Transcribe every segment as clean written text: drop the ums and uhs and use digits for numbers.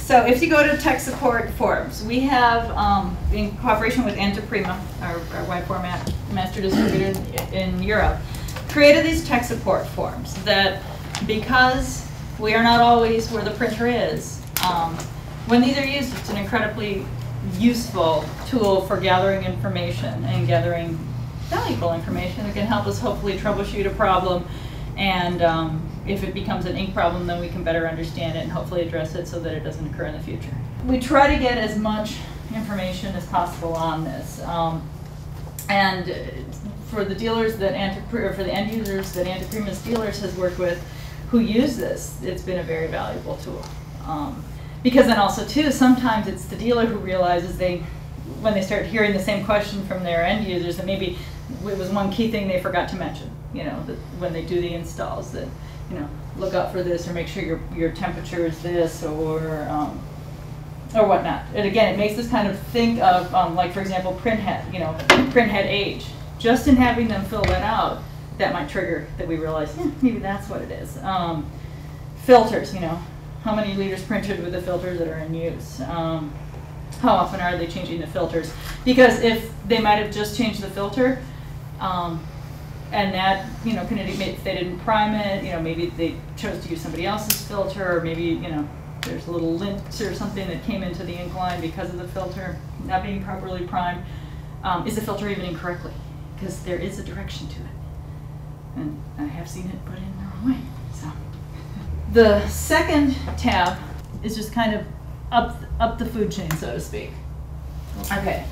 So if you go to tech support forums, we have, in cooperation with Anteprima, our wide format master distributor in Europe, created these tech support forums that, because we are not always where the printer is, when these are used, it's an incredibly useful tool for gathering information and gathering valuable information that can help us hopefully troubleshoot a problem. And if it becomes an ink problem, then we can better understand it and hopefully address it so that it doesn't occur in the future. We try to get as much information as possible on this. And for the dealers that for the end users that Anteprima's dealers has worked with who use this, it's been a very valuable tool. Because then also too, sometimes it's the dealer who realizes when they start hearing the same question from their end users, that maybe it was one key thing they forgot to mention, you know, that when they do the installs, that, you know, look out for this or make sure your temperature is this or whatnot. And again, it makes us kind of think of, like for example, printhead, you know, printhead age. Just in having them fill that out, that might trigger that we realize, maybe that's what it is. Filters, you know, how many liters printed with the filters that are in use? How often are they changing the filters? Because if they might have just changed the filter, and that, you know, if they didn't prime it, you know, maybe they chose to use somebody else's filter, or maybe, you know, there's a little lint or something that came into the ink line because of the filter not being properly primed. Is the filter even incorrectly? Because there is a direction to it. And I have seen it put in the wrong way. So the second tab is just kind of up the food chain, so to speak. Okay,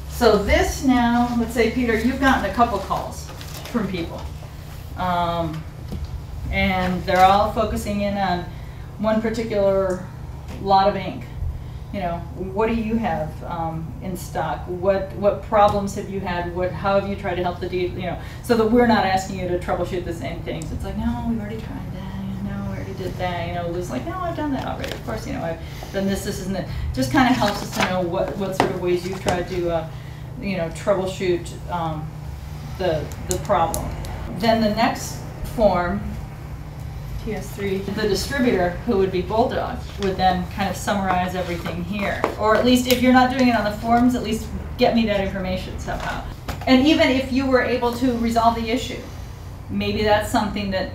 so this now, let's say, Peter, you've gotten a couple calls from people. And they're all focusing in on one particular lot of ink. You know, what do you have in stock? What problems have you had? How have you tried to help the dealer? You know, so that we're not asking you to troubleshoot the same things. It's like, no, we've already tried that. No, we already did that. You know, Lou's like, no, I've done that already. Of course, you know, I've done this, and that. Just kind of helps us to know what sort of ways you've tried to, you know, troubleshoot the problem. Then the next form, TS3, the distributor, who would be Bulldog, would then kind of summarize everything here. Or at least if you're not doing it on the forums, at least get me that information somehow. And even if you were able to resolve the issue, maybe that's something that,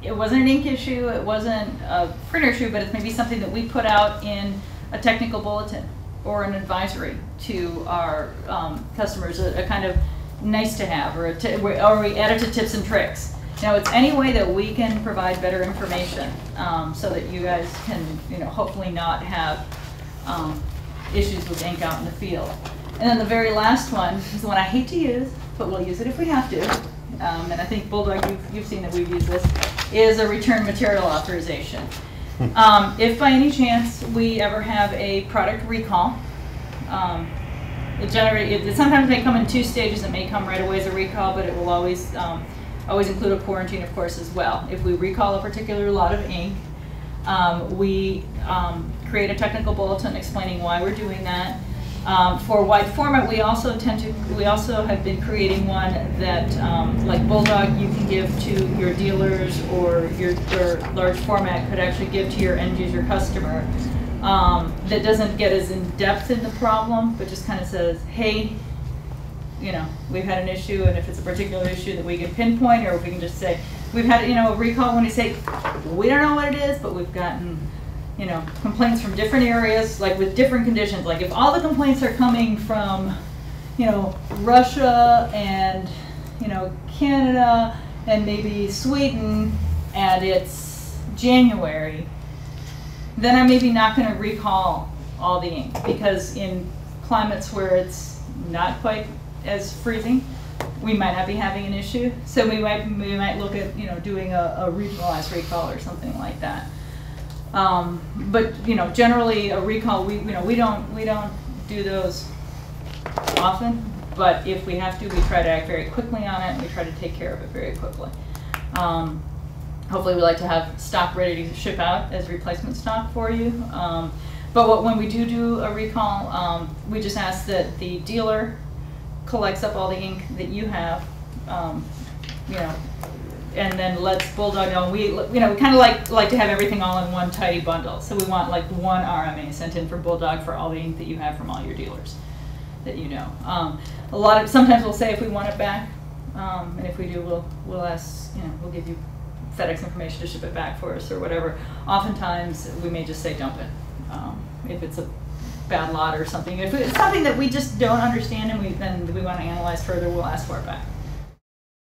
it wasn't an ink issue, it wasn't a printer issue, but it's maybe something that we put out in a technical bulletin or an advisory to our customers, a kind of nice to have, or we add it to tips and tricks. You know, it's any way that we can provide better information so that you guys can, you know, hopefully not have issues with ink out in the field. And then the very last one is the one I hate to use, but we'll use it if we have to. And I think Bulldog, you've seen that we've used this, is a return material authorization. If by any chance we ever have a product recall, it sometimes may come in 2 stages. It may come right away as a recall, but it will always include a quarantine, of course, as well. If we recall a particular lot of ink, we create a technical bulletin explaining why we're doing that. For wide format, we also have been creating one that, like Bulldog, you can give to your dealers, or your large format could actually give to your end user customer. That doesn't get as in depth in the problem, but just kind of says, hey, you know, we've had an issue, and if it's a particular issue that we can pinpoint, or if we can just say, we've had, you know, a recall when we say, we don't know what it is, but we've gotten, you know, complaints from different areas, like with different conditions. Like if all the complaints are coming from, you know, Russia and, you know, Canada and maybe Sweden, and it's January, then I'm maybe not going to recall all the ink, because in climates where it's not quite as freezing, we might not be having an issue. So we might look at, you know, doing a regionalized recall or something like that. But you know, generally a recall, we don't do those often. But if we have to, we try to act very quickly on it, and we try to take care of it very quickly. Hopefully, we like to have stock ready to ship out as replacement stock for you. But when we do a recall, we just ask that the dealer collects up all the ink that you have, you know, and then lets Bulldog know. We kind of like to have everything all in one tidy bundle. So we want like one RMA sent in for Bulldog for all the ink that you have from all your dealers that you know. Sometimes we'll say if we want it back, and if we do, we'll ask, we'll give you FedEx information to ship it back for us or whatever. Oftentimes we may just say dump it if it's a bad lot or something. If it's something that we just don't understand and then we want to analyze further, we'll ask for it back.